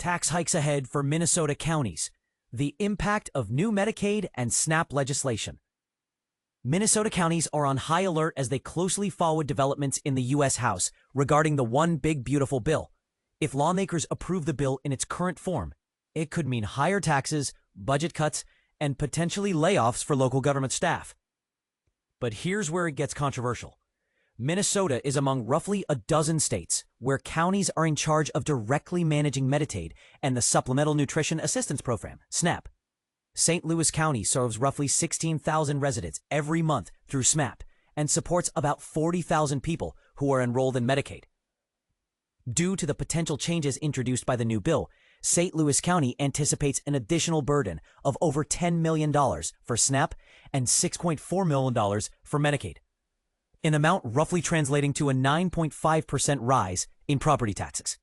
Tax hikes ahead for Minnesota counties. The impact of new Medicaid and SNAP legislation. Minnesota counties are on high alert as they closely follow developments in the U.S. House regarding the One Big Beautiful Bill. If lawmakers approve the bill in its current form, it could mean higher taxes, budget cuts, and potentially layoffs for local government staff. But here's where it gets controversial. Minnesota is among roughly a dozen states where counties are in charge of directly managing Medicaid and the Supplemental Nutrition Assistance Program, SNAP. St. Louis County serves roughly 16,000 residents every month through SNAP and supports about 40,000 people who are enrolled in Medicaid. Due to the potential changes introduced by the new bill, St. Louis County anticipates an additional burden of over $10 million for SNAP and $6.4 million for Medicaid, an amount roughly translating to a 9.5% rise in property taxes.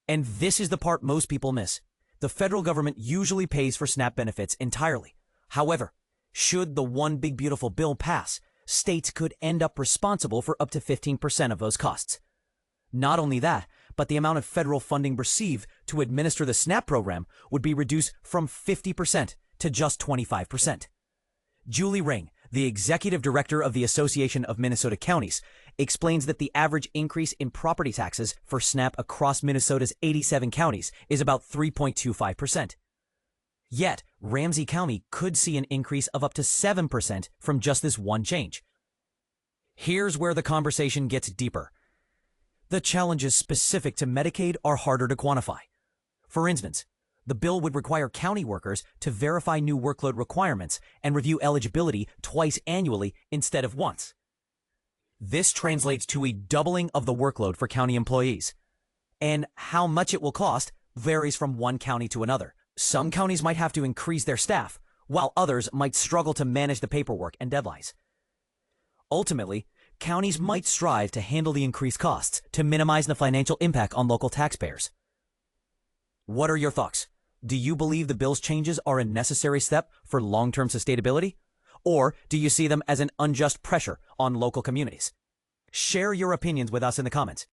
And this is the part most people miss. The federal government usually pays for SNAP benefits entirely. However, should the One Big Beautiful Bill pass, states could end up responsible for up to 15% of those costs. Not only that, but the amount of federal funding received to administer the SNAP program would be reduced from 50% to just 25%. Julie Ring, the executive director of the Association of Minnesota Counties, explains that the average increase in property taxes for SNAP across Minnesota's 87 counties is about 3.25%. Yet, Ramsey County could see an increase of up to 7% from just this one change. Here's where the conversation gets deeper. The challenges specific to Medicaid are harder to quantify. For instance, the bill would require county workers to verify new workload requirements and review eligibility twice annually instead of once. This translates to a doubling of the workload for county employees. And how much it will cost varies from one county to another. Some counties might have to increase their staff, while others might struggle to manage the paperwork and deadlines. Ultimately, counties might strive to handle the increased costs to minimize the financial impact on local taxpayers. What are your thoughts? Do you believe the bill's changes are a necessary step for long-term sustainability? Or do you see them as an unjust pressure on local communities? Share your opinions with us in the comments.